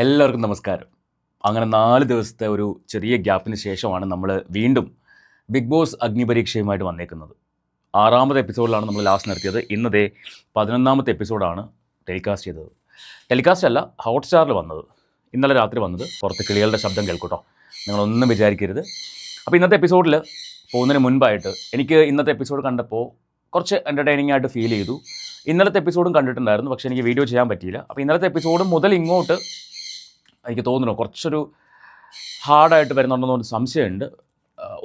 എല്ലാവർക്കും നമസ്കാരം. അങ്ങനെ 4 ദിവസത്തെ ഒരു ചെറിയ ഗ്യാപ്പിന് ശേഷമാണ് നമ്മൾ വീണ്ടും ബിഗ് ബോസ് അഗ്നിപരീക്ഷയുമായിട്ട് വന്നേക്കുന്നത്. 6ാമത്തെ എപ്പിസോഡിലാണ് നമ്മൾ ലാസ്റ്റ് നിർത്തിയത്. ഇന്നതേ 11ാമത്തെ എപ്പിസോഡാണ് ടെലികാസ്റ്റ് ചെയ്തത്. ടെലികാസ്റ്റ് അല്ല, ഹോട്ട്സ്റ്റാറിൽ വന്നത്. ഇന്നലെ രാത്രി വന്നത്. പുറത്ത് കിളികളുടെ ശബ്ദം കേൾക്കൂട്ടോ, നിങ്ങളൊന്നും വിചാരിക്കരുത്. അപ്പോൾ ഇന്നത്തെ എപ്പിസോഡിൽ പോകുന്നതിന് മുൻപായിട്ട് എനിക്ക് ഇന്നത്തെ എപ്പിസോഡ് കണ്ടപ്പോൾ കുറച്ച് എൻ്റർടൈനിങ് ആയിട്ട് ഫീൽ ചെയ്തു. ഇന്നലത്തെ എപ്പിസോഡും കണ്ടിട്ടുണ്ടായിരുന്നു, പക്ഷേ എനിക്ക് വീഡിയോ ചെയ്യാൻ പറ്റിയില്ല. അപ്പോൾ ഇന്നലത്തെ എപ്പിസോഡ് മുതൽ ഇങ്ങോട്ട് എനിക്ക് തോന്നുന്നു കുറച്ചൊരു ഹാർഡായിട്ട് വരുന്നുണ്ടെന്നൊരു സംശയമുണ്ട്.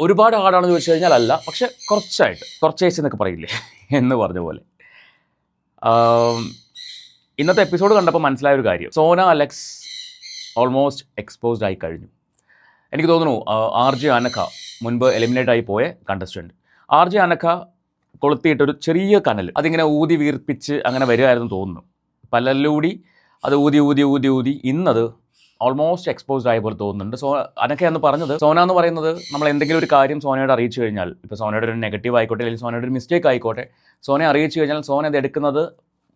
ഒരുപാട് ഹാർഡാണെന്ന് ചോദിച്ചു കഴിഞ്ഞാൽ അല്ല, പക്ഷെ കുറച്ചേച്ച് എന്നൊക്കെ പറയില്ലേ എന്ന് പറഞ്ഞ പോലെ. ഇന്നത്തെ എപ്പിസോഡ് കണ്ടപ്പോൾ മനസ്സിലായ ഒരു കാര്യം, സോന അലക്സ് ഓൾമോസ്റ്റ് എക്സ്പോസ്ഡ് ആയി കഴിഞ്ഞു. എനിക്ക് തോന്നുന്നു RJ അനഘ മുൻപ് എലിമിനേറ്റ് ആയി പോയ കണ്ടസ്റ്റൻറ്റ്, RJ അനഘ കൊളുത്തിയിട്ടൊരു ചെറിയ കനൽ അതിങ്ങനെ ഊതി വീർപ്പിച്ച് അങ്ങനെ വരികയായിരുന്നു തോന്നുന്നു. പലരിലൂടി അത് ഊതി ഇന്നത് ഓൾമോസ്റ്റ് എക്സ്പോസ്ഡ് ആയ പോലെ തോന്നുന്നുണ്ട്. അനഘ എന്ന് പറഞ്ഞത്, സോന എന്ന് പറയുന്നത് നമ്മൾ എന്തെങ്കിലും ഒരു കാര്യം സോനയോട് അറിയിച്ചു കഴിഞ്ഞാൽ, ഇപ്പോൾ സോനയുടെ ഒരു നെഗറ്റീവ് ആയിക്കോട്ടെ അല്ലെങ്കിൽ സോനയുടെ ഒരു മിസ്റ്റേക്ക് ആയിക്കോട്ടെ, സോനയെ അറിയിച്ചു കഴിഞ്ഞാൽ സോന അത് എടുക്കുന്നത്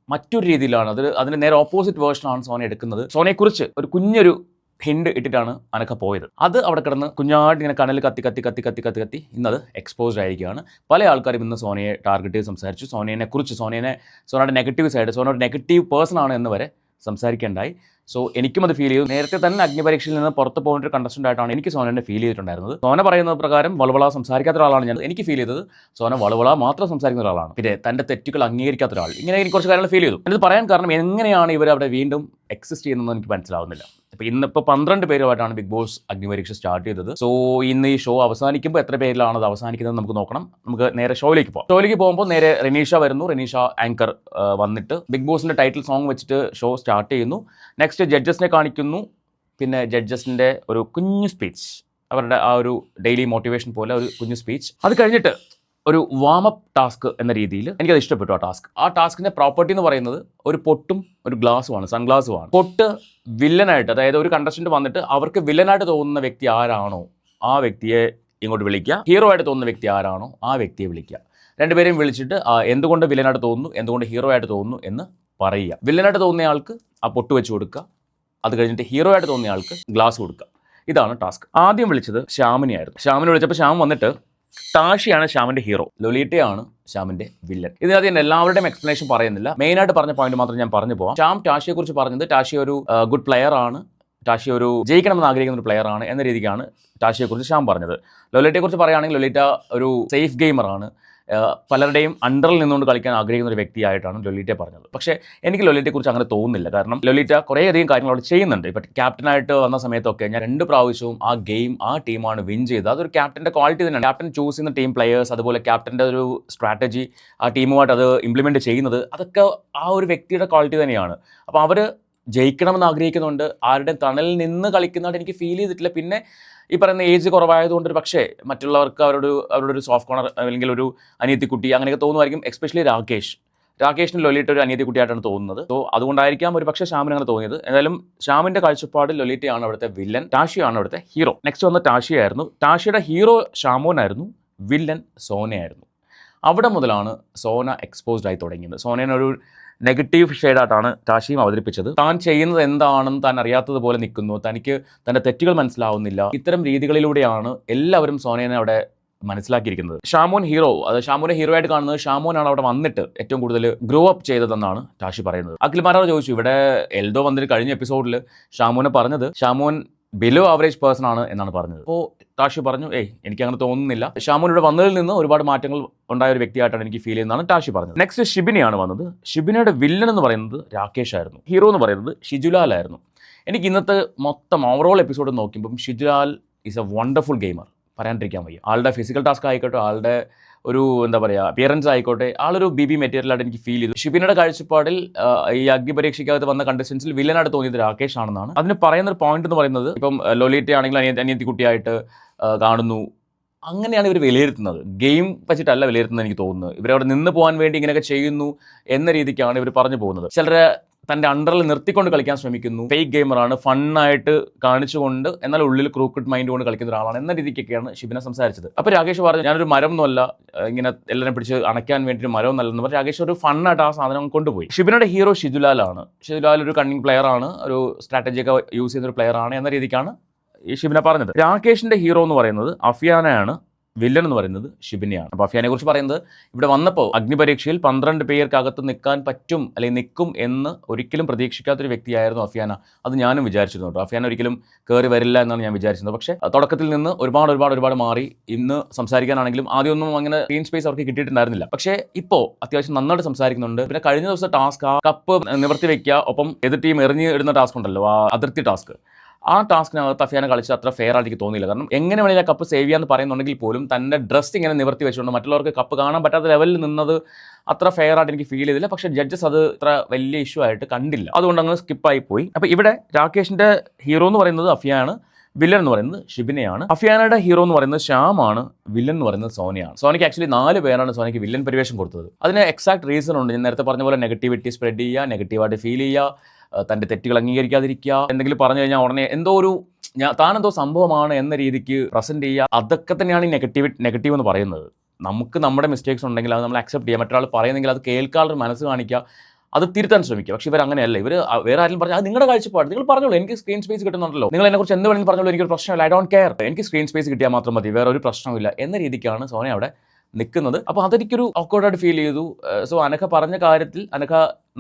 മറ്റൊരു രീതിയിലാണ്. അതിന് നേരെ ഓപ്പോസിറ്റ് വേർഷനാണ് സോന എടുക്കുന്നത്. സോനയെക്കുറിച്ച് ഒരു കുഞ്ഞൊരു ഹിൻഡ് ഇട്ടിട്ടാണ് അനഘ പോയത്. അത് അവിടെ കിടന്ന് കുഞ്ഞായിട്ട് ഇങ്ങനെ കനൽ കത്തി ഇന്നത് എക്സ്പോസ്ഡ് ആയിരിക്കുകയാണ്. പല ആൾക്കാരും ഇന്ന് സോനയെ ടാർഗറ്റ് ചെയ്ത് സംസാരിച്ചു. സോനയുടെ നെഗറ്റീവ് സൈഡ്, സോന ഒരു നെഗറ്റീവ് പേഴ്സൺ ആണ് എന്ന് വരെ സംസാരിക്കേണ്ടായി. സോ എനിക്കും അത് ഫീൽ ചെയ്തു. നേരത്തെ തന്നെ അഗ്നിപരീക്ഷയിൽ നിന്ന് പുറത്ത് പോകേണ്ട ഒരു കണ്ടസ്റ്റൻ്റ് ആയിട്ടാണ് എനിക്ക് സോനനെ ഫീൽ ചെയ്തിട്ടുണ്ടായിരുന്നത്. സോന പറയുന്ന പ്രകാരം വളവള സംസാരിക്കാത്ത ഒരാളാണ് ഞാൻ. എനിക്ക് ഫീൽ ചെയ്തത് സോന വളവള മാത്രം സംസാരിക്കുന്ന ഒരാളാണ്, പിന്നെ തൻ്റെ തെറ്റുകൾ അംഗീകരിക്കാത്ത ഒരാൾ. ഇങ്ങനെ എനിക്ക് കുറച്ച് കാര്യങ്ങൾ ഫീൽ ചെയ്തു. ഇത് പറയാൻ കാരണം എങ്ങനെയാണ് ഇവർ അവിടെ വീണ്ടും എക്സിസ്റ്റ് ചെയ്യുന്നതെന്ന് എനിക്ക് മനസ്സിലാവുന്നില്ല. ഇപ്പോൾ ഇന്നിപ്പോൾ 12 പേരുമായിട്ടാണ് ബിഗ് ബോസ് അഗ്നിപരീക്ഷ സ്റ്റാർട്ട് ചെയ്തത്. സോ ഇന്ന് ഈ ഷോ അവസാനിക്കുമ്പോൾ എത്ര പേരിലാണ് അത് അവസാനിക്കുന്നത് നമുക്ക് നോക്കണം. നമുക്ക് നേരെ ഷോയിലേക്ക് പോകുമ്പോൾ നേരെ റെനീഷ വരുന്നു. റെനീഷ ആങ്കർ വന്നിട്ട് ബിഗ് ബോസിൻ്റെ ടൈറ്റിൽ സോങ് വെച്ചിട്ട് ഷോ സ്റ്റാർട്ട് ചെയ്യുന്നു. നെക്സ്റ്റ് ജഡ്ജസിനെ കാണിക്കുന്നു. പിന്നെ ജഡ്ജസിൻ്റെ ഒരു കുഞ്ഞു സ്പീച്ച്, അവരുടെ ആ ഒരു ഡെയിലി മോട്ടിവേഷൻ പോലെ ഒരു കുഞ്ഞു സ്പീച്ച്. അത് കഴിഞ്ഞിട്ട് ഒരു വാമപ്പ് ടാസ്ക് എന്ന രീതിയിൽ എനിക്കത് ഇഷ്ടപ്പെട്ടു. ആ ടാസ്കിൻ്റെ പ്രോപ്പർട്ടി എന്ന് പറയുന്നത് ഒരു പൊട്ടും ഒരു ഗ്ലാസ്സുമാണ്, സൺഗ്ലാസ്സുമാണ്. പൊട്ട് വില്ലനായിട്ട്, അതായത് ഒരു കണ്ടസ്റ്റന്റ് വന്നിട്ട് അവർക്ക് വില്ലനായിട്ട് തോന്നുന്ന വ്യക്തി ആരാണോ ആ വ്യക്തിയെ ഇങ്ങോട്ട് വിളിക്കുക, ഹീറോ ആയിട്ട് തോന്നുന്ന വ്യക്തി ആരാണോ ആ വ്യക്തിയെ വിളിക്കുക. രണ്ടുപേരെയും വിളിച്ചിട്ട് എന്തുകൊണ്ട് വില്ലനായിട്ട് തോന്നുന്നു, എന്തുകൊണ്ട് ഹീറോ ആയിട്ട് തോന്നുന്നു എന്ന് പറയുക. വില്ലനായിട്ട് തോന്നുന്ന ആൾക്ക് ആ പൊട്ട് വെച്ച് കൊടുക്കുക. അത് കഴിഞ്ഞിട്ട് ഹീറോ ആയിട്ട് തോന്നിയ ആൾക്ക് ഗ്ലാസ് കൊടുക്കുക. ഇതാണ് ടാസ്ക്. ആദ്യം വിളിച്ചത് ശ്യാമിനെയായിരുന്നു. ശ്യാമിനെ വിളിച്ചപ്പോൾ ശ്യാം വന്നിട്ട്, ടാഷിയാണ് ശ്യാമിൻ്റെ ഹീറോ, ലൊലീറ്റയാണ് ശ്യാമിൻ്റെ വില്ലൻ. ഇതിനകത്ത് ഞാൻ എല്ലാവരുടെയും എക്സ്പ്ലനേഷൻ പറയുന്നില്ല. മെയിനായിട്ട് പറഞ്ഞ പോയിന്റ് മാത്രം ഞാൻ പറഞ്ഞു പോകാം. ശ്യാം ടാഷിയെക്കുറിച്ച് പറഞ്ഞത്, ടാഷി ഒരു ഗുഡ് പ്ലെയർ ആണ്, ടാഷി ഒരു ജയിക്കണമെന്ന് ആഗ്രഹിക്കുന്ന ഒരു പ്ലെയർ ആണ് എന്ന രീതിക്കാണ് ടാഷിയെക്കുറിച്ച് ശ്യാം പറഞ്ഞത്. ലൊലീറ്റയെക്കുറിച്ച് പറയുകയാണെങ്കിൽ ലൊലീറ്റ ഒരു സേഫ് ഗെയിമറാണ്, പലരുടെയും അണ്ടറിൽ നിന്നുകൊണ്ട് കളിക്കാൻ ആഗ്രഹിക്കുന്ന ഒരു വ്യക്തിയായിട്ടാണ് ലൊലീറ്റ പറഞ്ഞത്. പക്ഷേ എനിക്ക് ലൊലീറ്റയെക്കുറിച്ച് അങ്ങനെ തോന്നുന്നില്ല. കാരണം ലൊലീറ്റ കുറേയധികം കാര്യങ്ങൾ അവിടെ ചെയ്യുന്നുണ്ട്. ഇപ്പം ക്യാപ്റ്റനായിട്ട് വന്ന സമയത്തൊക്കെ ഞാൻ 2 പ്രാവശ്യവും ആ ടീമാണ് വിൻ ചെയ്തത്. അതൊരു ക്യാപ്റ്റൻ്റെ ക്വാളിറ്റി തന്നെയാണ്. ക്യാപ്റ്റൻ ചൂസ് ചെയ്യുന്ന ടീം പ്ലെയേഴ്സ്, അതുപോലെ ക്യാപ്റ്റൻ്റെ ഒരു സ്ട്രാറ്റജി ആ ടീമുമായിട്ട് അത് ഇംപ്ലിമെൻറ്റ് ചെയ്യുന്നത്, അതൊക്കെ ആ ഒരു വ്യക്തിയുടെ ക്വാളിറ്റി തന്നെയാണ്. അപ്പോൾ അവർ ജയിക്കണമെന്ന് ആഗ്രഹിക്കുന്നുണ്ട്. ആരുടെ തണലിൽ നിന്ന് കളിക്കുന്നതായിട്ട് എനിക്ക് ഫീൽ ചെയ്തിട്ടില്ല. പിന്നെ ഈ പറയുന്ന ഏജ് കുറവായതുകൊണ്ട് ഒരു പക്ഷേ മറ്റുള്ളവർക്ക് അവരുടെ ഒരു സോഫ്റ്റ് കോർണർ അല്ലെങ്കിൽ ഒരു അനിയത്തിക്കുട്ടി അങ്ങനെയൊക്കെ തോന്നുമായിരിക്കും. എസ്പെഷ്യലി രാകേഷിന് ലൊലീറ്റ ഒരു അനിയത്തിക്കുട്ടിയായിട്ടാണ് തോന്നുന്നത്. സോ അതുകൊണ്ടായിരിക്കാം ഒരു പക്ഷേ ശ്യാമിന് അങ്ങനെ തോന്നിയത്. എന്തായാലും ശ്യാമിൻ്റെ കാഴ്ചപ്പാട് ലൊലീറ്റയാണ് അവിടുത്തെ വില്ലൻ, ടാഷിയാണ് അവിടുത്തെ ഹീറോ. നെക്സ്റ്റ് വന്ന ടാഷിയായിരുന്നു. ടാഷിയുടെ ഹീറോ ഷാമോനായിരുന്നു, വില്ലൻ സോനയായിരുന്നു. അവിടെ മുതലാണ് സോന എക്സ്പോസ്ഡ് ആയി തുടങ്ങിയത്. സോനയൊരു നെഗറ്റീവ് ഷെയ്ഡായിട്ടാണ് ടാഷിയും അവതരിപ്പിച്ചത്. താൻ ചെയ്യുന്നത് എന്താണെന്ന് താൻ അറിയാത്തതുപോലെ നിൽക്കുന്നു, തനിക്ക് തൻ്റെ തെറ്റുകൾ മനസ്സിലാവുന്നില്ല. ഇത്തരം രീതികളിലൂടെയാണ് എല്ലാവരും സോനയെ അവിടെ മനസ്സിലാക്കിയിരിക്കുന്നത്. ഷാമോനെ ഹീറോ ആയിട്ട് കാണുന്നത് ഷാമോനാണ് അവിടെ വന്നിട്ട് ഏറ്റവും കൂടുതൽ ഗ്രോ അപ്പ് ചെയ്തതെന്നാണ് ടാഷി പറയുന്നത്. അഖിൽമാരാർ ചോദിച്ചു, ഇവിടെ എൽദോ വന്നിട്ട് കഴിഞ്ഞ എപ്പിസോഡിൽ ഷാമോനെ പറഞ്ഞത് ഷാമോൻ ബിലോ ആവറേജ് പേഴ്സൺ ആണ് എന്നാണ് പറഞ്ഞത്. അപ്പോൾ ടാഷി പറഞ്ഞു, എനിക്കങ്ങനെ തോന്നുന്നില്ല, ഷാമോൻ ഇവിടെ വന്നതിൽ നിന്ന് ഒരുപാട് മാറ്റങ്ങൾ ഉണ്ടായ ഒരു വ്യക്തിയായിട്ടാണ് എനിക്ക് ഫീൽ ചെയ്യുന്നതാണ് ടാഷി പറഞ്ഞത്. നെക്സ്റ്റ് ഷിബിനെയാണ് വന്നത്. ഷിബിനയുടെ വില്ലൻ എന്ന് പറയുന്നത് രാകേഷ് ആയിരുന്നു, ഹീറോ എന്ന് പറയുന്നത് ഷിജുലാൽ ആയിരുന്നു. എനിക്ക് ഇന്നത്തെ മൊത്തം ഓവറോൾ എപ്പിസോഡ് നോക്കുമ്പം Shijulal is a wonderful gamer, പറയാണ്ടിരിക്കാൻ വയ്യ. ആളുടെ ഫിസിക്കൽ ടാസ്ക് ആയിക്കോട്ടെ, ആളുടെ ഒരു അപ്പിയറൻസ് ആയിക്കോട്ടെ, ആളൊരു BB മെറ്റീരിയലായിട്ട് എനിക്ക് ഫീൽ ചെയ്തു. ഷിബിനയുടെ കാഴ്ചപ്പാടിൽ ഈ അഗ്നിപരീക്ഷയ്ക്കകത്ത് വന്ന കണ്ടസ്റ്റൻസിൽ വില്ലനായിട്ട് തോന്നിയത് രാകേഷ് ആണെന്നാണ്. അതിന് പറയുന്നൊരു പോയിന്റ് എന്ന് പറയുന്നത്, ഇപ്പം ലൊലീറ്റ ആണെങ്കിൽ അനിയത്തിക്കുട്ടിയായിട്ട് കാണുന്നു, അങ്ങനെയാണ് ഇവർ വിലയിരുത്തുന്നത്. ഗെയിം വെച്ചിട്ടല്ല വിലയിരുത്തുന്നത് എനിക്ക് തോന്നുന്നത്. ഇവരവിടെ നിന്ന് പോകാൻ വേണ്ടി ഇങ്ങനെയൊക്കെ ചെയ്യുന്നു എന്ന രീതിക്കാണ് ഇവർ പറഞ്ഞു പോകുന്നത്. ചിലരെ തൻ്റെ അണ്ടറിൽ നിർത്തിക്കൊണ്ട് കളിക്കാൻ ശ്രമിക്കുന്നു, ഫേക്ക് ഗെയിമറാണ്, ഫണ്ണായിട്ട് കാണിച്ചുകൊണ്ട് എന്നാൽ ഉള്ളിൽ ക്രൂക്കഡ് മൈൻഡ് കൊണ്ട് കളിക്കുന്ന ഒരാളാണ് എന്ന രീതിക്കൊക്കെയാണ് ഷിബിന സംസാരിച്ചത്. അപ്പോൾ രാകേഷ് പറഞ്ഞു ഞാനൊരു മരം ഒന്നുമല്ല, ഇങ്ങനെ എല്ലാവരും പിടിച്ച് അണയ്ക്കാൻ വേണ്ടി മരം ഒന്നല്ലെന്ന് പറഞ്ഞ് രാകേഷ് ഒരു ഫണ്ണായിട്ട് ആ സാധനം കൊണ്ടുപോയി. ഷിബിനയുടെ ഹീറോ ഷിജുലാലാണ്. ഷിജുലാൽ ഒരു കണ്ണിങ് പ്ലെയർ ആണ്, ഒരു സ്ട്രാറ്റജിയൊക്കെ യൂസ് ചെയ്യുന്ന ഒരു പ്ലെയർ ആണ് എന്ന രീതിക്കാണ് ഈ ഷിബിന പറഞ്ഞത്. രാകേഷിന്റെ ഹീറോ എന്ന് പറയുന്നത് അഫിയാനയാണ്, വില്ലൻ എന്ന് പറയുന്നത് ഷിബിനെയാണ്. അപ്പോൾ അഫിയാനെ കുറിച്ച് പറയുന്നത് ഇവിടെ വന്നപ്പോൾ അഗ്നിപരീക്ഷയിൽ 12 പേർക്കകത്ത് നിൽക്കാൻ പറ്റും അല്ലെങ്കിൽ നിൽക്കും എന്ന് ഒരിക്കലും പ്രതീക്ഷിക്കാത്തൊരു വ്യക്തിയായിരുന്നു അഫിയാന. അത് ഞാനും വിചാരിച്ചിരുന്നു കേട്ടോ. അഫിയാന ഒരിക്കലും കയറി വരില്ല എന്നാണ് ഞാൻ വിചാരിച്ചിരുന്നത്. പക്ഷേ തുടക്കത്തിൽ നിന്ന് ഒരുപാട് മാറി. ഇന്ന് സംസാരിക്കാനാണെങ്കിലും ആദ്യമൊന്നും അങ്ങനെ സ്ക്രീൻ സ്പേസ് അവർക്ക് കിട്ടിയിട്ടുണ്ടായിരുന്നില്ല. പക്ഷേ ഇപ്പോൾ അത്യാവശ്യം നന്നായിട്ട് സംസാരിക്കുന്നുണ്ട്. പിന്നെ കഴിഞ്ഞ ദിവസം ടാസ്ക് ആ കപ്പ് നിവർത്തി വെക്കുക, ഒപ്പം എതിർ ടീം എറിഞ്ഞ് ഇടുന്ന ടാസ്ക് ഉണ്ടല്ലോ, ആ അതിർത്തി ടാസ്ക്, ആ ടാസ്കിനകത്ത് അഫിയാന കളിച്ച് അത്ര ഫെയർ ആയിട്ട് എനിക്ക് തോന്നിയില്ല. കാരണം എങ്ങനെ വേണമെങ്കിൽ കപ്പ് സേവ് ചെയ്യാന്ന് പറയുന്നുണ്ടെങ്കിൽ പോലും തൻ്റെ ഡ്രസ് ഇങ്ങനെ നിവർത്തി വെച്ചുകൊണ്ട് മറ്റുള്ളവർക്ക് കപ്പ് കാണാൻ പറ്റാത്ത ലെവലിൽ നിന്നത് അത്ര ഫെയർ ആയിട്ട് എനിക്ക് ഫീൽ ചെയ്തില്ല. പക്ഷേ ജഡ്ജസ് അത് ഇത്ര വലിയ ഇഷ്യൂ ആയിട്ട് കണ്ടില്ല, അതുകൊണ്ട് അങ്ങ് സ്കിപ്പായി പോയി. അപ്പോൾ ഇവിടെ രാകേഷിന്റെ ഹീറോ എന്ന് പറയുന്നത് അഫിയാണ്, വില്ലൻ എന്ന് പറയുന്നത് ഷിബിനെയാണ്. അഫിയാനയുടെ ഹീറോ എന്ന് പറയുന്നത് ശ്യാമാണ്, വില്ലൻ എന്ന് പറയുന്നത് സോനയാണ്. സോനയ്ക്ക് ആക്ച്വലി 4 പേരാണ് സോനയ്ക്ക് വില്ലൻ പരിവേഷം കൊടുത്തത്. അതിന് എക്സാക്ട് റീസൺ ഉണ്ട്. ഞാൻ നേരത്തെ പറഞ്ഞ പോലെ നെഗറ്റിവിറ്റി സ്പ്രെഡ് ചെയ്യുക, നെഗറ്റീവായിട്ട് ഫീൽ ചെയ്യുക, തൻ്റെ തെറ്റുകൾ അംഗീകരിക്കാതിരിക്കുക, എന്തെങ്കിലും പറഞ്ഞു കഴിഞ്ഞാൽ ഉടനെ എന്തോ ഒരു താനെന്തോ സംഭവമാണ് എന്ന രീതിക്ക് പ്രസന്റ് ചെയ്യുക. അതൊക്കെ തന്നെയാണ് ഈ നെഗറ്റീവ് എന്ന് പറയുന്നത്. നമുക്ക് നമ്മുടെ മിസ്റ്റേക്സ് ഉണ്ടെങ്കിൽ അത് നമ്മൾ അക്സെപ്റ്റ് ചെയ്യുക, മറ്റൊരാൾ പറയുന്നെങ്കിൽ അത് കേൾക്കാനുള്ള മനസ്സ് കാണിക്കുക, അത് തിരുത്താൻ ശ്രമിക്കുക. പക്ഷേ ഇവർ അങ്ങനെയല്ല. ഇവർ വേറെ ആരും പറഞ്ഞാൽ അത് നിങ്ങളുടെ കാഴ്ചപ്പാട്, നിങ്ങൾ പറഞ്ഞോളൂ, എനിക്ക് സ്ക്രീൻ സ്പേസ് കിട്ടുന്നുണ്ടല്ലോ, നിങ്ങൾ എന്നെക്കുറിച്ച് എന്ത് വേണമെങ്കിലും പറഞ്ഞോളൂ, എനിക്കൊരു പ്രശ്നമില്ല, ഐ ഡോണ്ട് കെയർ, എനിക്ക് സ്ക്രീൻ സ്പേസ് കിട്ടിയാൽ മാത്രം മതി, വേറെ ഒരു പ്രശ്നമില്ല എന്ന രീതിക്കാണ് സോന അവിടെ നിൽക്കുന്നത്. അപ്പോൾ അതെനിക്കൊരു ഓക്വേർഡായിട്ട് ഫീൽ ചെയ്തു. സോ അനഘ പറഞ്ഞ കാര്യത്തിൽ അനഘ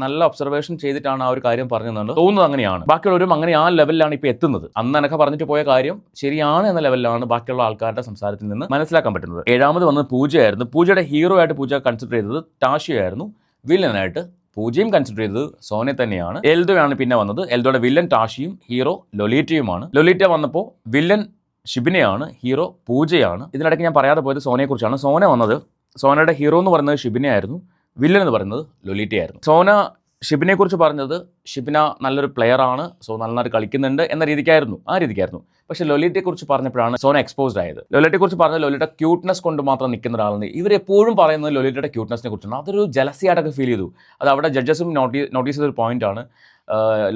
നല്ല ഒബ്സർവേഷൻ ചെയ്തിട്ടാണ് ആ ഒരു കാര്യം പറഞ്ഞതെന്ന് തോന്നുന്നത്. അങ്ങനെയാണ്. ബാക്കിയുള്ളവരും അങ്ങനെ ആ ലെവലിലാണ് ഇപ്പോൾ എത്തുന്നത്. അന്ന് അനഘ പറഞ്ഞിട്ട് പോയ കാര്യം ശരിയാണ് എന്ന ലെവലിലാണ് ബാക്കിയുള്ള ആൾക്കാരുടെ സംസാരത്തിൽ നിന്ന് മനസ്സിലാക്കാൻ പറ്റുന്നത്. 7ാമത് വന്നത് പൂജയായിരുന്നു. പൂജയുടെ ഹീറോ ആയിട്ട് പൂജ കൺസിഡർ ചെയ്തത് ടാഷിയായിരുന്നു. വില്ലനായിട്ട് പൂജയും കൺസിഡർ ചെയ്തത് സോനെ തന്നെയാണ്. എൽദോയാണ് പിന്നെ വന്നത്. എൽദോയുടെ വില്ലൻ ടാഷിയും ഹീറോ ലൊലീറ്റയുമാണ്. ലൊലീറ്റ വന്നപ്പോൾ വില്ലൻ ഷിബിനെയാണ്, ഹീറോ പൂജയാണ്. ഇതിനിടയ്ക്ക് ഞാൻ പറയാതെ പോയത് സോനയെക്കുറിച്ചാണ്. സോന വന്നത്, സോനയുടെ ഹീറോ എന്ന് പറയുന്നത് ഷിബിനെയായിരുന്നു, വില്ലൻ എന്ന് പറയുന്നത് ലൊലീറ്റയായിരുന്നു. സോന ഷിബിനെക്കുറിച്ച് പറഞ്ഞത് ഷിബിന നല്ലൊരു പ്ലെയർ ആണ്, സോ നന്നായിട്ട് കളിക്കുന്നുണ്ട് എന്ന രീതിക്കായിരുന്നു, ആ രീതിക്കായിരുന്നു. പക്ഷേ ലൊലീറ്റയെക്കുറിച്ച് പറഞ്ഞപ്പോഴാണ് സോന എക്സ്പോസ്ഡ് ആയത്. ലൊലീറ്റയെക്കുറിച്ച് പറഞ്ഞത് ലൊലീറ്റ ക്യൂട്ട്നെസ് കൊണ്ട് മാത്രം നിൽക്കുന്ന ഒരാളുണ്ട്. ഇവരെപ്പോഴും പറയുന്നത് ലൊലീറ്റയുടെ ക്യൂട്ട്നെസ്സിനെ കുറിച്ചാണ്. അതൊരു ജലസിയായിട്ടൊക്കെ ഫീൽ ചെയ്തു. അത് അവിടെ ജഡ്ജസും നോട്ടീസ് ചെയ്തൊരു പോയിന്റാണ്.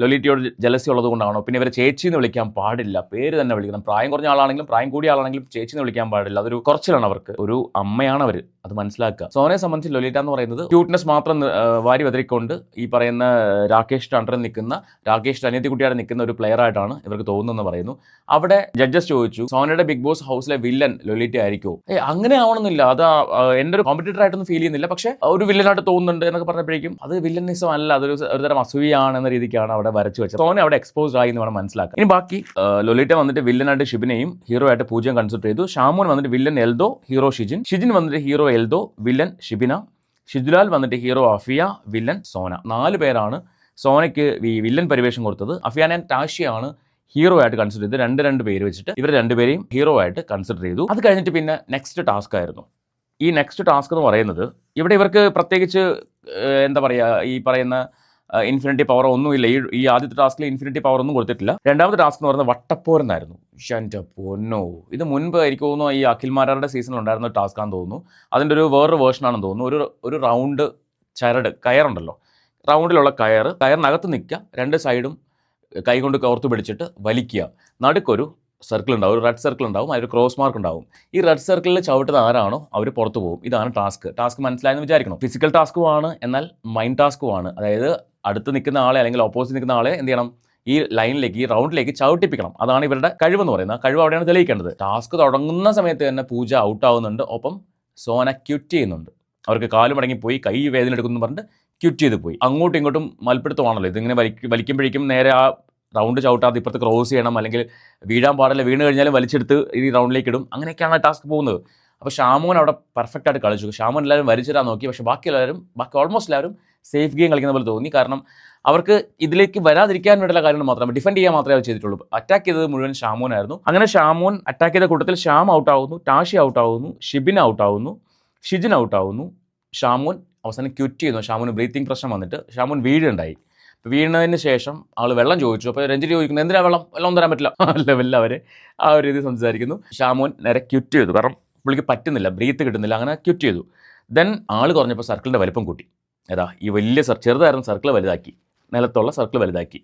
ലൊലീറ്റയോട് ജലസി ഉള്ളത് കൊണ്ടാണോ? പിന്നെ ഇവരെ ചേച്ചി എന്ന് വിളിക്കാൻ പാടില്ല, പേര് തന്നെ വിളിക്കണം. പ്രായം കുറഞ്ഞ ആളാണെങ്കിലും പ്രായം കൂടിയ ആളാണെങ്കിലും ചേച്ചി എന്ന് വിളിക്കാൻ പാടില്ല. അതൊരു കുറച്ചിലാണ് അവർക്ക്. ഒരു അമ്മയാണ് അവർ, അത് മനസ്സിലാക്കുക. സോനയെ സംബന്ധിച്ച് ലൊലീറ്റ എന്ന് പറയുന്നത് ക്യൂട്ട്നെസ് മാത്രം വാരി വെതിരിക്കൊണ്ട് ഈ പറയുന്ന രാകേഷ് അണ്ടറിൽ നിൽക്കുന്ന, രാകേഷ് അനിയത്തിക്കുട്ടിയായിട്ട് നിൽക്കുന്ന ഒരു പ്ലെയർ ആയിട്ടാണ് ഇവർക്ക് തോന്നുന്നതെന്ന് പറയുന്നു. അവിടെ ജഡ്ജസ് ചോദിച്ചു, സോനയുടെ ബിഗ് ബോസ് ഹൗസിലെ വില്ലൻ ലൊലീറ്റ ആയിരിക്കുമോ? അങ്ങനെ ആവണമെന്നില്ല, അത് എൻ്റെ ഒരു കോമ്പറ്റീറ്റർ ആയിട്ടൊന്നും ഫീൽ ചെയ്യുന്നില്ല, പക്ഷേ ഒരു വില്ലനായിട്ട് തോന്നുന്നുണ്ട് എന്നൊക്കെ പറഞ്ഞപ്പോഴേക്കും അത് വില്ലനിസം അല്ല, അതൊരു തരം അസൂയാണ് എന്ന രീതിക്കാണ് അവിടെ വരച്ചു വെച്ചത്. സോന അവിടെ എക്സ്പോസ്ഡ് ആയി എന്ന് വേണം മനസ്സിലാക്കാൻ. ഇനി ബാക്കി ലൊലീറ്റ വന്നിട്ട് വില്ലനായിട്ട് ഷിബിനെയും ഹീറോ ആയിട്ട് പൂജയും കൺസിഡർ ചെയ്തു. ഷാമോൻ വന്നിട്ട് വില്ലൻ എൽദോ, ഹീറോ ഷിജിൻ വന്നിട്ട് ഹീറോ എൽദോ, വില്ലൻ ഷിബിന. ഷിജുലാൽ വന്നിട്ട് ഹീറോ അഫിയ, വില്ലൻ സോന. 4 പേരാണ് സോനയ്ക്ക് ഈ വില്ലൻ പരിവേഷം കൊടുത്തത്. അഫിയാൻ ആൻഡ് ടാഷിയാണ് ഹീറോ ആയിട്ട് കൺസിഡർ ചെയ്ത് 2 പേര് വെച്ചിട്ട് ഇവർ 2 പേരെയും ഹീറോ ആയിട്ട് കൺസിഡർ ചെയ്തു. അത് കഴിഞ്ഞിട്ട് പിന്നെ നെക്സ്റ്റ് ടാസ്ക് ആയിരുന്നു. ഈ നെക്സ്റ്റ് ടാസ്ക് എന്ന് പറയുന്നത് ഇവിടെ ഇവർക്ക് പ്രത്യേകിച്ച് എന്താ പറയുക, ഈ പറയുന്ന ഇൻഫിനിറ്റി പവർ ഒന്നുമില്ല. ഈ ആദ്യത്തെ ടാസ്കിൽ ഇൻഫിനിറ്റി പവർ ഒന്നും കൊടുത്തിട്ടില്ല. 2ാമത്തെ ടാസ്ക് എന്ന് പറയുന്നത് വട്ടപ്പോരെന്നായിരുന്നു. എൻ്റെ പൊന്നോ, ഇത് മുൻപ് എനിക്ക് തോന്നുന്നു ഈ അഖിൽമാരാരുടെ സീസണിൽ ഉണ്ടായിരുന്ന ടാസ്ക് ആണെന്ന് തോന്നുന്നു. അതിൻ്റെ വേറൊരു വേർഷനാണെന്ന് തോന്നുന്നു. ഒരു റൗണ്ട് കയറുണ്ടല്ലോ, റൗണ്ടിലുള്ള കയറിനകത്ത് നിൽക്കുക, 2 സൈഡും കൈകൊണ്ട് കോർത്ത് പിടിച്ചിട്ട് വലിക്കുക, നടുക്കൊരു സർക്കിൾ ഉണ്ടാവും, ഒരു റെഡ് സർക്കിൾ ഉണ്ടാവും, അതിൽ ക്രോസ് മാർക്ക് ഉണ്ടാവും. ഈ റെഡ് സർക്കിളിൽ ചവിട്ടുന്നത് ആരാണോ അവർ പുറത്തു പോകും. ഇതാണ് ടാസ്ക് മനസ്സിലായെന്ന് വിചാരിക്കണം. ഫിസിക്കൽ ടാസ്കുമാണ്, എന്നാൽ മൈൻഡ് ടാസ്കുമാണ്. അതായത് അടുത്ത് നിൽക്കുന്ന ആളെ അല്ലെങ്കിൽ ഓപ്പോസിറ്റ് നിൽക്കുന്ന ആളെ എന്ത് ചെയ്യണം, ഈ ലൈനിലേക്ക്, ഈ റൗണ്ടിലേക്ക് ചവിട്ടിപ്പിക്കണം. അതാണ് ഇവരുടെ കഴിവെന്ന് പറയുന്നത്. ആ കഴിവ് അവിടെയാണ് തെളിയിക്കേണ്ടത്. ടാസ്ക് തുടങ്ങുന്ന സമയത്ത് തന്നെ പൂജ ഔട്ടാവുന്നുണ്ട്, ഒപ്പം സോന ക്വിറ്റ് ചെയ്യുന്നുണ്ട്. അവർക്ക് കാല് മടങ്ങിപ്പോയി, കൈ വേദന എടുക്കുന്നു പറഞ്ഞിട്ട് ക്വിറ്റ് ചെയ്ത് പോയി. അങ്ങോട്ടും ഇങ്ങോട്ടും മൽപ്പിടുത്തമാണല്ലോ ഇതിങ്ങനെ വലിക്കുമ്പോഴേക്കും നേരെ ആ റൗണ്ട് ചവിട്ടാതെ ഇപ്പുറത്ത് ക്രോസ് ചെയ്യണം, അല്ലെങ്കിൽ വീഴാൻ പാടില്ല, വീണ് കഴിഞ്ഞാലും വലിച്ചെടുത്ത് ഈ റൗണ്ടിലേക്ക് ഇടും. അങ്ങനെയൊക്കെയാണ് ടാസ്ക് പോകുന്നത്. അപ്പോൾ ഷാമോൻ അവിടെ പെർഫെക്റ്റ് ആയിട്ട് കളിച്ചു. ഷാമോൻ എല്ലാവരും വലിച്ചിടാൻ നോക്കി, പക്ഷേ ബാക്കി ഓൾമോസ്റ്റ് എല്ലാവരും സേഫ് ഗെയിം കളിക്കുന്ന പോലെ തോന്നി. കാരണം അവർക്ക് ഇതിലേക്ക് വരാതിരിക്കാൻ വേണ്ടിയുള്ള കാര്യങ്ങൾ മാത്രമേ, ഡിഫെൻഡ് ചെയ്യാൻ മാത്രമേ അവർ ചെയ്തിട്ടുള്ളൂ. അറ്റാക്ക് ചെയ്തത് മുഴുവൻ ഷാമോനായിരുന്നു. അങ്ങനെ ഷാമോൻ അറ്റാക്ക് ചെയ്ത കൂട്ടത്തിൽ ഷാം ഔട്ടാവുന്നു, ടാഷി ഔട്ടാവുന്നു, ഷിബിൻ ഔട്ടാവുന്നു, ഷിജിൻ ഔട്ടാവുന്നു. ഷാമോൻ അവസാനം ക്വിറ്റ് ചെയ്യുന്നു. ഷാമോന് ബ്രീത്തിങ് പ്രശ്നം വന്നിട്ട് ഷാമോൻ വീഴുണ്ടായി. വീണതിന് ശേഷം ആൾ വെള്ളം ചോദിച്ചു. അപ്പോൾ രഞ്ജിനി ചോദിക്കുന്നു, എന്തിനാ വെള്ളം തരാൻ പറ്റില്ല ലെവലിൽ അവർ ആ ഒരു രീതി സംസാരിക്കുന്നു. ഷാമോൻ നേരെ ക്വിറ്റ് ചെയ്തു. കാരണം പുള്ളിക്ക് പറ്റുന്നില്ല, ബ്രീത്ത് കിട്ടുന്നില്ല, അങ്ങനെ ക്വിറ്റ് ചെയ്തു. ദെൻ ആൾ കുറഞ്ഞപ്പോൾ സർക്കിളിൻ്റെ വലിപ്പം കൂട്ടി. ഈ വലിയ ചെറുതായിരുന്നു സർക്കിൾ വലുതാക്കി. നിലത്തുള്ള സർക്കിൾ വലുതാക്കി.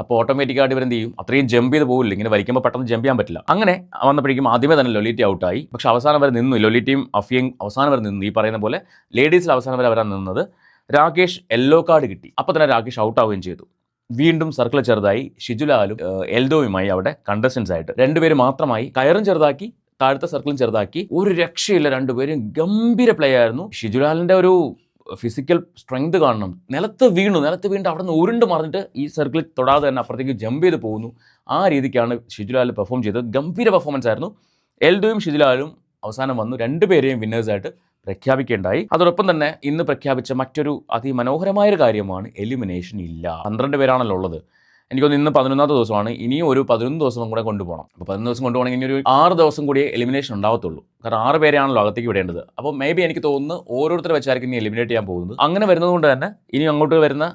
അപ്പോൾ ഓട്ടോമാറ്റിക്കായിട്ട് ഇവരെന്ത് ചെയ്യും, അത്രയും ജമ്പ് ചെയ്ത് പോകില്ല, ഇങ്ങനെ വലിക്കുമ്പോൾ പെട്ടെന്ന് ജമ്പ് ചെയ്യാൻ പറ്റില്ല. അങ്ങനെ വന്നപ്പോഴേക്കും ആദ്യമേ തന്നെ ലൊലിറ്റി ഔട്ടായി. പക്ഷേ അവസാനം വരെ നിന്നു, ലൊലിറ്റിയും അഫിയയും അവസാനം വരെ നിന്നു. ഈ പറയുന്ന പോലെ ലേഡീസിൽ അവസാനം വരെ അവരാണ് നിന്നത്. രാകേഷ് യെല്ലോ കാർഡ് കിട്ടി. അപ്പോൾ തന്നെ രാകേഷ് ഔട്ട് ആവുകയും ചെയ്തു. വീണ്ടും സർക്കിൾ ചെറുതായി. ഷിജുലാലും എൽദോയുമായി അവിടെ കണ്ടസ്റ്റൻസ് ആയിട്ട് രണ്ടുപേര് മാത്രമായി. കയറും ചെറുതാക്കി, താഴത്തെ സർക്കിളും ചെറുതാക്കി. ഒരു രക്ഷയില്ല, രണ്ടുപേരും ഗംഭീര പ്ലേ ആയിരുന്നു. ഷിജുലാലിൻ്റെ ഒരു ഫിസിക്കൽ സ്ട്രെങ്ത് കാണണം. നിലത്ത് വീണിട്ട് അവിടെ നിന്ന് ഉരുണ്ട് മറിഞ്ഞിട്ട് ഈ സർക്കിളിൽ തൊടാതെ തന്നെ അപ്പുറത്തേക്ക് ജമ്പ് ചെയ്ത് പോകുന്നു. ആ രീതിക്കാണ് ഷിജുലാൽ പെർഫോം ചെയ്തത്. ഗംഭീര പെർഫോമൻസ് ആയിരുന്നു. എൽദോയും ഷിജുലാലും അവസാനം വന്നു രണ്ടുപേരെയും വിന്നേഴ്സായിട്ട് പ്രഖ്യാപിക്കേണ്ടായി. അതോടൊപ്പം തന്നെ ഇന്ന് പ്രഖ്യാപിച്ച മറ്റൊരു അതിമനോഹരമായൊരു കാര്യമാണ് എലിമിനേഷൻ ഇല്ല. 12 പേരാണല്ലോ ഉള്ളത്. എനിക്കൊന്ന് ഇന്ന് 11ാമത്തെ ദിവസമാണ്. ഇനിയും ഒരു 11 ദിവസം കൂടെ കൊണ്ടുപോകണം. അപ്പോൾ 11 ദിവസം കൊണ്ടുപോകണമെങ്കിൽ ഇനി ഒരു 6 ദിവസം കൂടി എലിമിനേഷൻ ഉണ്ടാവത്തുള്ളൂ. കാരണം 6 പേരെയാണല്ലോ അകത്തേക്ക് വിടേണ്ടത്. അപ്പോൾ മേ ബി എനിക്ക് തോന്നുന്നു ഓരോരുത്തർ വെച്ചായിരിക്കും ഇനി എലിമിനേറ്റ് ചെയ്യാൻ പോകുന്നത്. അങ്ങനെ വരുന്നതുകൊണ്ട് തന്നെ ഇനി അങ്ങോട്ട് വരുന്ന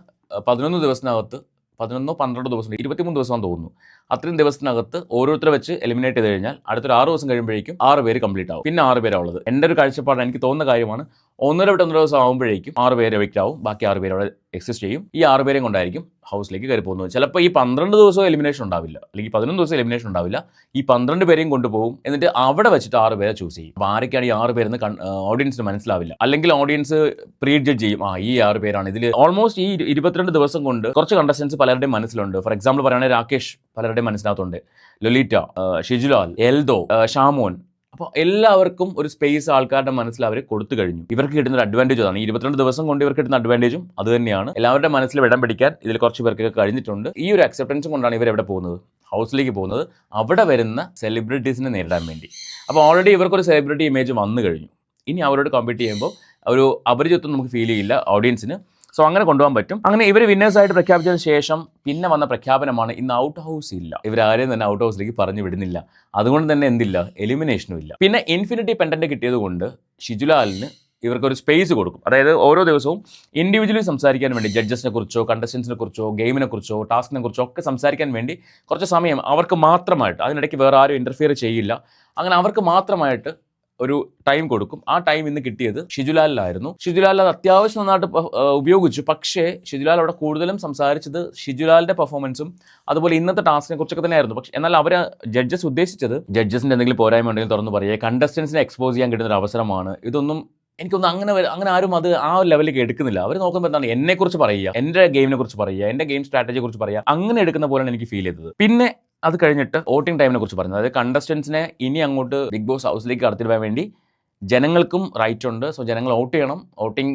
11 ദിവസത്തിനകത്ത് 11 12 ദിവസം 23 ദിവസമാണെന്ന് തോന്നുന്നു. അത്രയും ദിവസത്തിനകത്ത് ഓരോരുത്തരെ വെച്ച് എലിമിനേറ്റ് ചെയ്ത് കഴിഞ്ഞാൽ അടുത്തൊരു 6 ദിവസം കഴിയുമ്പോഴേക്കും 6 പേര് കംപ്ലീറ്റ് ആവും. പിന്നെ 6 പേരാണ് ഉള്ളത്. എൻ്റെ ഒരു കാഴ്ചപ്പാട് എനിക്ക് തോന്നുന്ന കാര്യമാണ്, 1.5 ദിവസം ആകുമ്പോഴേക്കും 6 പേര് എവിക്റ്റ് ആവും. ബാക്കി 6 പേര് അവിടെ എക്സിസ്റ്റ് ചെയ്യും. ഈ 6 പേരെയും കൊണ്ടായിരിക്കും ഹൗസിലേക്ക് കയറി പോകുന്നത്. ചിലപ്പോൾ ഈ 12 ദിവസവും എലിമിനേഷൻ ഉണ്ടാവില്ല, അല്ലെങ്കിൽ 11 ദിവസം എലിമിനേഷൻ ഉണ്ടാവില്ല. ഈ 12 പേരെയും കൊണ്ടുപോകും. എന്നിട്ട് അവിടെ വെച്ചിട്ട് 6 പേരെ ചൂസ് ചെയ്യും. അപ്പോൾ ആരൊക്കെയാണ് ഈ 6 പേരെന്ന് ഓഡിയൻസിന് മനസ്സിലാവില്ല. അല്ലെങ്കിൽ ഓഡിയൻസ് പ്രീ ജഡ്ജ് ചെയ്യും, ഈ 6 പേരാണ്. ഇതിൽ ഓൾമോസ്റ്റ് ഈ 22 ദിവസം കൊണ്ട് കുറച്ച് കണ്ടസ്റ്റൻസ് പലരുടെയും മനസ്സിലുണ്ട്. ഫോർ എക്സാമ്പിൾ പറയുകയാണെങ്കിൽ രാകേഷ് പലരുടെയും മനസ്സിനകത്തുണ്ട്, ലൊലിറ്റ, ഷിജുലാൽ, എൽദോ, ഷാമോൻ. അപ്പോൾ എല്ലാവർക്കും ഒരു സ്പേസ് ആൾക്കാരുടെ മനസ്സിൽ അവർ കൊടുത്തു കഴിഞ്ഞു. ഇവർക്ക് കിട്ടുന്ന ഒരു അഡ്വാൻറ്റേജ് അതാണ്. ഈ 22 ദിവസം കൊണ്ട് ഇവർക്ക് കിട്ടുന്ന അഡ്വാൻറ്റേജും അത് തന്നെയാണ്. എല്ലാവരുടെ മനസ്സിൽ ഇടം പിടിക്കാൻ ഇതിൽ കുറച്ച് പേർക്കൊക്കെ കഴിഞ്ഞിട്ടുണ്ട്. ഈ ഒരു അക്സെപ്റ്റൻസും കൊണ്ടാണ് ഇവർ എവിടെ പോകുന്നത്, ഹൗസിലേക്ക് പോകുന്നത്, അവിടെ വരുന്ന സെലിബ്രിറ്റീസിനെ നേരിടാൻ വേണ്ടി. അപ്പോൾ ഓൾറെഡി ഇവർക്കൊരു സെലിബ്രിറ്റി ഇമേജ് വന്നു കഴിഞ്ഞു. ഇനി അവരോട് കോമ്പീറ്റ് ചെയ്യുമ്പോൾ ഒരു അപരിചിത്വം നമുക്ക് ഫീൽ ചെയ്യില്ല ഓഡിയൻസിന്. സോ അങ്ങനെ കൊണ്ടുപോകാൻ പറ്റും. അങ്ങനെ ഇവർ വിന്നേഴ്സായിട്ട് പ്രഖ്യാപിച്ചതിന് ശേഷം പിന്നെ വന്ന പ്രഖ്യാപനമാണ് ഇന്ന് ഔട്ട് ഹൗസ് ഇല്ല. ഇവരാരെയും തന്നെ ഔട്ട് ഹൗസിലേക്ക് പറഞ്ഞു വിടുന്നില്ല. അതുകൊണ്ട് തന്നെ എന്തില്ല, എലിമിനേഷനും ഇല്ല. പിന്നെ ഇൻഫിനിറ്റി പെൻഡന്റ് കിട്ടിയത് കൊണ്ട് ഷിജുലാലിന് ഇവർക്കൊരു സ്പേസ് കൊടുക്കും. അതായത് ഓരോ ദിവസവും ഇൻഡിവിജ്വലി സംസാരിക്കാൻ വേണ്ടി ജഡ്ജസിനെ കുറിച്ചോ കണ്ടസ്റ്റൻസിനെ കുറിച്ചോ ഗെയിമിനെ കുറിച്ചോ ടാസ്കിനെ കുറിച്ചോ ഒക്കെ സംസാരിക്കാൻ വേണ്ടി കുറച്ച് സമയം അവർക്ക് മാത്രമായിട്ട്, അതിനിടയ്ക്ക് വേറെ ആരും ഇൻ്റർഫിയർ ചെയ്യില്ല, അങ്ങനെ അവർക്ക് മാത്രമായിട്ട് ഒരു ടൈം കൊടുക്കും. ആ ടൈം ഇന്ന് കിട്ടിയത് ഷിജുലാലിലായിരുന്നു. ഷിജുലാൽ അത് അത്യാവശ്യം നന്നായിട്ട് ഉപയോഗിച്ചു. പക്ഷേ ഷിജുലാൽ അവിടെ കൂടുതലും സംസാരിച്ചത് ഷിജുലാലിൻ്റെ പെർഫോമൻസും അതുപോലെ ഇന്നത്തെ ടാസ്കിനെ കുറിച്ചൊക്കെ തന്നെയായിരുന്നു. പക്ഷേ എന്നാൽ അവർ ജഡ്ജസ് ഉദ്ദേശിച്ചത് എന്തെങ്കിലും പോരായ്മ ഉണ്ടെങ്കിൽ തുറന്ന് പറയുക, കണ്ടസ്റ്റൻസിനെ എക്സ്പോസ് ചെയ്യാൻ കിട്ടുന്ന ഒരു അവസരമാണ്. ഇതൊന്നും എനിക്കൊന്നും അങ്ങനെ ആരും അത് ആ ലെവലിലേക്ക് എടുക്കുന്നില്ല. അവർ നോക്കുമ്പോൾ എന്താണ്, എന്നെക്കുറിച്ച് പറയുക, എൻ്റെ ഗെയിമിനെ കുറിച്ച് പറയുക, എൻ്റെ ഗെയിം സ്ട്രാറ്റജിയെ കുറിച്ച് പറയുക, അങ്ങനെ എടുക്കുന്ന പോലെയാണ് എനിക്ക് ഫീൽ ചെയ്തത്. പിന്നെ അത് കഴിഞ്ഞിട്ട് വോട്ടിംഗ് ടൈമിനെ കുറിച്ച് പറഞ്ഞു. അതായത് കണ്ടസ്റ്റൻസിനെ ഇനി അങ്ങോട്ട് ബിഗ് ബോസ് ഹൗസിലേക്ക് കടത്തിവിടാൻ വേണ്ടി ജനങ്ങൾക്കും റൈറ്റ് ഉണ്ട്. സോ ജനങ്ങൾ വോട്ട് ചെയ്യണം. വോട്ടിംഗ്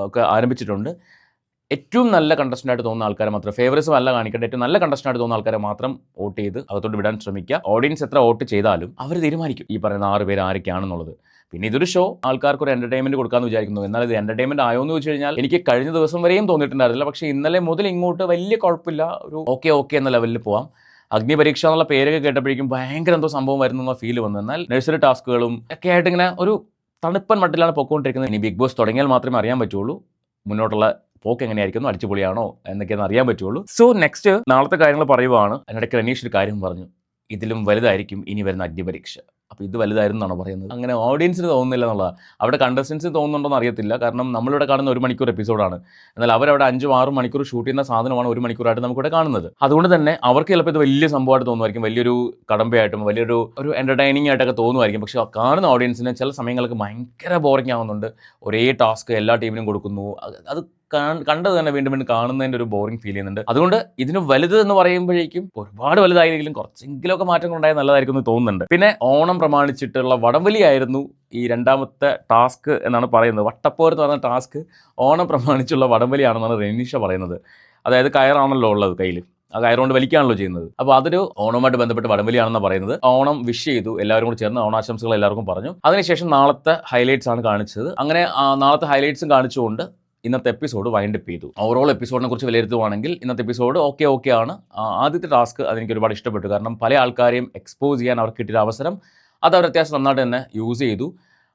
ഒക്കെ ആരംഭിച്ചിട്ടുണ്ട്. ഏറ്റവും നല്ല കണ്ടസ്റ്റൻ്റായിട്ട് തോന്നുന്ന ആൾക്കാരെ മാത്രം, ഫേവറേഴ്സും അല്ല കാണിക്കേണ്ട, ഏറ്റവും നല്ല കണ്ടസ്റ്റൻ്റായിട്ട് തോന്നുന്ന ആൾക്കാരെ മാത്രം വോട്ട് ചെയ്ത് അകത്തോട്ട് വിടാൻ ശ്രമിക്കുക. ഓഡിയൻസ് എത്ര വോട്ട് ചെയ്താലും അവർ തീരുമാനിക്കും ഈ പറയുന്ന 6 പേര് ആരൊക്കെയാണെന്നുള്ളത്. പിന്നെ ഇതൊരു ഷോ, ആൾക്കാർക്ക് ഒരു എൻ്റർടൈൻമെൻറ്റ് കൊടുക്കാമെന്ന് വിചാരിക്കുന്നു. എന്നാൽ ഇത് എൻ്റർടൈൻമെൻറ്റ് ആയോ എന്ന് വെച്ച് കഴിഞ്ഞാൽ എനിക്ക് കഴിഞ്ഞ ദിവസം വരെയും തോന്നിയിട്ടുണ്ടായിരുന്നില്ല. പക്ഷേ ഇന്നലെ മുതൽ ഇങ്ങോട്ട് വലിയ കുഴപ്പമില്ല, ഒരു ഓക്കെ എന്ന ലെവലിൽ പോവാം. അഗ്നിപരീക്ഷ എന്നുള്ള പേരൊക്കെ കേട്ടപ്പോഴേക്കും ഭയങ്കര എന്തോ സംഭവം വരുന്ന ഫീൽ വന്നു. എന്നാൽ നഴ്സറി ടാസ്കുകളും ഒക്കെ ആയിട്ട് ഇങ്ങനെ ഒരു തണുപ്പൻ മട്ടിലാണ് പൊക്കോണ്ടിരിക്കുന്നത്. ഇനി ബിഗ് ബോസ് തുടങ്ങിയാൽ മാത്രമേ അറിയാൻ പറ്റുള്ളൂ മുന്നോട്ടുള്ള പോക്ക് എങ്ങനെയായിരിക്കുന്നു, അടിച്ചുപൊളിയാണോ എന്നൊക്കെയാണ് അറിയാൻ പറ്റുള്ളൂ. സോ നെക്സ്റ്റ് നാളത്തെ കാര്യങ്ങൾ പറയുവാണ്. അതിനിടയ്ക്ക് റനീഷ് ഒരു കാര്യം പറഞ്ഞു, ഇതിലും വലുതായിരിക്കും ഇനി വരുന്ന അഗ്നിപരീക്ഷ. അപ്പോൾ ഇത് വലുതായിരുന്നു എന്നാണ് പറയുന്നത്. അങ്ങനെ ഓഡിയൻസിന് തോന്നുന്നില്ല എന്നുള്ളതാണ്. അവിടെ കണ്ടസ്റ്റൻസിന് തോന്നുന്നുണ്ടോ എന്ന് അറിയത്തില്ല. കാരണം നമ്മളിവിടെ കാണുന്ന 1 മണിക്കൂർ എപ്പിസോഡാണ്. എന്നാൽ അവരവിടെ 5-6 മണിക്കൂർ ഷൂട്ട് ചെയ്യുന്ന സാധനമാണ് 1 മണിക്കൂറായിട്ട് നമുക്കിവിടെ കാണുന്നത്. അതുകൊണ്ട് തന്നെ അവർക്ക് ചിലപ്പോൾ ഇത് വലിയ സംഭവമായിട്ട് തോന്നുമായിരിക്കും, വലിയൊരു കടമ്പയായിട്ടും വലിയൊരു എൻ്റർടൈനിങ് ആയിട്ടൊക്കെ തോന്നുമായിരിക്കും. പക്ഷേ കാണുന്ന ഓഡിയൻസിന് ചില സമയങ്ങൾക്ക് ഭയങ്കര ബോറിംഗ് ആവുന്നുണ്ട്. ഒരേ ടാസ്ക് എല്ലാ ടീമിനും കൊടുക്കുന്നു. അത് കണ്ടത് തന്നെ വീണ്ടും കാണുന്നതിൻ്റെ ഒരു ബോറിംഗ് ഫീൽ ചെയ്യുന്നുണ്ട്. അതുകൊണ്ട് ഇതിന് വലുത് എന്ന് പറയുമ്പോഴേക്കും ഒരുപാട് വലുതായിരിക്കും, കുറച്ചെങ്കിലുമൊക്കെ മാറ്റങ്ങൾ ഉണ്ടായാൽ നല്ലതായിരിക്കും എന്ന് തോന്നുന്നുണ്ട്. പിന്നെ ഓണം പ്രമാണിച്ചിട്ടുള്ള വടംവലിയായിരുന്നു ഈ രണ്ടാമത്തെ ടാസ്ക് എന്നാണ് പറയുന്നത്. വട്ടപ്പോർ എന്ന് പറഞ്ഞ ടാസ്ക് ഓണം പ്രമാണിച്ചുള്ള വടംവലിയാണെന്നാണ് റെനീഷ പറയുന്നത്. അതായത് കയറാണല്ലോ ഉള്ളത് കയ്യിൽ, ആ കയറുകൊണ്ട് വലിക്കുകയാണല്ലോ ചെയ്യുന്നത്. അപ്പോൾ അതൊരു ഓണവുമായിട്ട് ബന്ധപ്പെട്ട് വടംവലിയാണെന്നാണ് പറയുന്നത്. ഓണം വിഷ് ചെയ്തു, എല്ലാവരും കൂടി ചേർന്ന് ഓണാശംസകൾ എല്ലാവർക്കും പറഞ്ഞു. അതിനുശേഷം നാളത്തെ ഹൈലൈറ്റ്സ് ആണ് കാണിച്ചത്. അങ്ങനെ നാളത്തെ ഹൈലൈറ്റ്സും കാണിച്ചുകൊണ്ട് ഇന്നത്തെ എപ്പിസോഡ് വൈൻഡപ്പ് ചെയ്തു. ഓവറോൾ എപ്പിസോഡിനെ കുറിച്ച് വിലയിരുത്തുവാണെങ്കിൽ ഇന്നത്തെ എപ്പിസോഡ് ഓക്കെ ആണ്. ആദ്യത്തെ ടാസ്ക് അതെനിക്ക് ഒരുപാട് ഇഷ്ടപ്പെട്ടു. കാരണം പല ആൾക്കാരെയും എക്സ്പോസ് ചെയ്യാൻ അവർക്ക് കിട്ടിയ അവസരം അത് അവർ അത്യാവശ്യം നന്നായിട്ട് തന്നെ യൂസ് ചെയ്തു.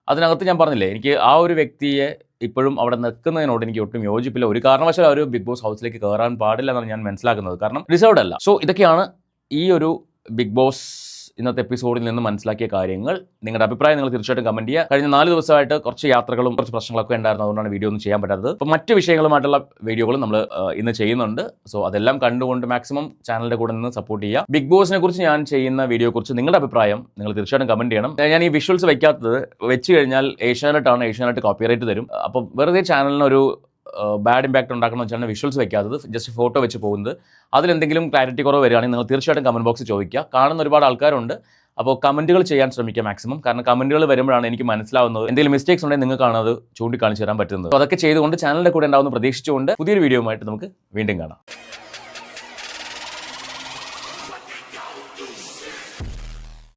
അതിനകത്ത് ഞാൻ പറഞ്ഞില്ലേ, എനിക്ക് ആ ഒരു വ്യക്തിയെ ഇപ്പോഴും അവിടെ നിൽക്കുന്നതിനോട് എനിക്ക് ഒട്ടും യോജിപ്പില്ല. ഒരു കാരണവശാലും അവർ ബിഗ് ബോസ് ഹൗസിലേക്ക് കയറാൻ പാടില്ല എന്നാണ് ഞാൻ മനസ്സിലാക്കുന്നത്. കാരണം ഡിസേർവ്ഡ് അല്ല. സോ ഇതൊക്കെയാണ് ഈ ഒരു ബിഗ് ബോസ് ഇന്നത്തെ എപ്പിസോഡിൽ നിന്ന് മനസ്സിലാക്കിയ കാര്യങ്ങൾ, നിങ്ങളുടെ അഭിപ്രായം നിങ്ങൾ തീർച്ചയായിട്ടും കമൻറ്റ് ചെയ്യുക. കഴിഞ്ഞ 4 ദിവസമായിട്ട് കുറച്ച് യാത്രകളും കുറച്ച് പ്രശ്നങ്ങളൊക്കെ ഉണ്ടായിരുന്നു, അതുകൊണ്ടാണ് വീഡിയോ ഒന്നും ചെയ്യാൻ പറ്റാത്തത്. അപ്പോൾ മറ്റ് വിഷയങ്ങളുമായിട്ടുള്ള വീഡിയോകളും നമ്മൾ ഇന്ന് ചെയ്യുന്നുണ്ട്. സോ അതെല്ലാം കണ്ടുകൊണ്ട് മാക്സിമം ചാനലിൻ്റെ കൂടെ നിന്ന് സപ്പോർട്ട് ചെയ്യുക. ബിഗ് ബോസിനെ കുറിച്ച് ഞാൻ ചെയ്യുന്ന വീഡിയോയെക്കുറിച്ച് നിങ്ങളുടെ അഭിപ്രായം നിങ്ങൾ തീർച്ചയായിട്ടും കമൻറ്റ് ചെയ്യണം. ഞാൻ ഈ വിഷ്വൽസ് വെക്കാത്തത് വെച്ച് കഴിഞ്ഞാൽ ഏഷ്യാനെറ്റ് കോപ്പിറൈറ്റ് തരും. അപ്പോൾ വെറുതെ ചാനലിനൊരു ബാഡ് ഇമ്പാക്റ്റ് ഉണ്ടാക്കണമെന്ന് വെച്ചാൽ വിഷ്വൽസ് വെക്കാത്തത്, ജസ്റ്റ് ഫോട്ടോ വെച്ച് പോകുന്നത്. അതിലെന്തെങ്കിലും ക്ലാരിറ്റി കുറവ് വരികയാണെങ്കിൽ നിങ്ങൾ തീർച്ചയായിട്ടും കമൻറ്റ് ബോക്സിൽ ചോദിക്കുക. കാണുന്ന ഒരുപാട് ആൾക്കാരുണ്ട്, അപ്പോൾ കമൻറ്റുകൾ ചെയ്യാൻ ശ്രമിക്കുക മാക്സിമം. കാരണം കമൻറ്റുകൾ വരുമ്പോഴാണ് എനിക്ക് മനസ്സിലാവുന്നത് എന്തെങ്കിലും മിസ്റ്റേക്സ് ഉണ്ടെങ്കിൽ നിങ്ങൾക്കാണ് അത് ചൂണ്ടിക്കാണിച്ച് തരാൻ പറ്റുന്നത്. അപ്പോൾ അതൊക്കെ ചെയ്തുകൊണ്ട് ചാനലിൻ്റെ കൂടെ ഉണ്ടാവുമെന്ന് പ്രതീക്ഷിച്ചുകൊണ്ട് പുതിയൊരു വീഡിയോയുമായിട്ട് നമുക്ക് വീണ്ടും കാണാം.